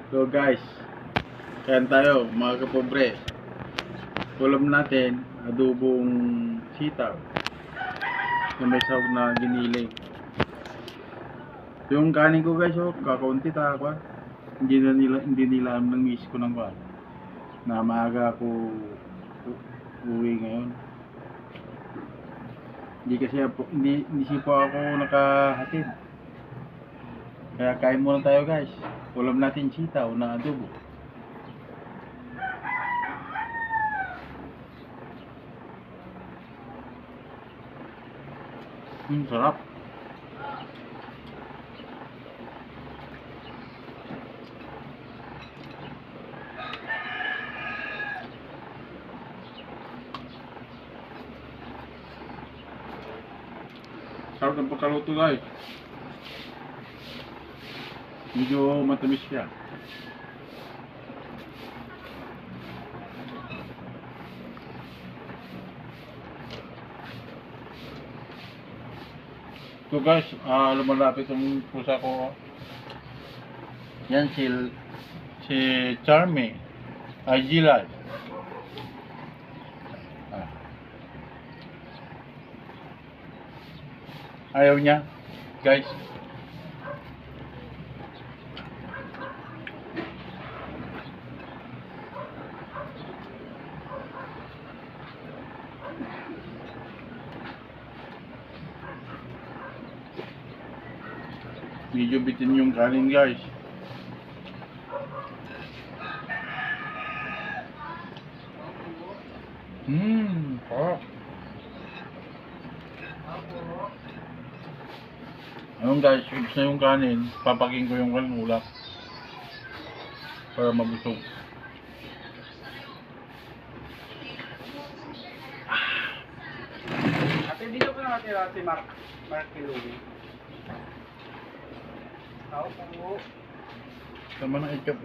So guys, kain tayo mga kapobre. Ulam natin, adobong sitaw na may sahog na giniling. Yung kanin ko guys, kakaunti takwa. Hindi nila alam ng miss ko ng kwa. Na maaga ako uwi ngayon. Hindi siya po ako nakahatid. Kaya kain muna tayo guys. Ulam natin sitaw na adobo. Sarap. Sarap ng pagkaluto guys. Medyo matamis siya. So guys, lumalapit ang pusa ko. Yan si Charmy. IG Live. Ayaw niya, guys. Medyo bitin yung kanin guys. Sarap. Ayun guys, fix na yung kanin. Papaking ko yung ulap para mabusog. Ate, dito po natin si Mark Kiluwi. Tao po. Tama na ikap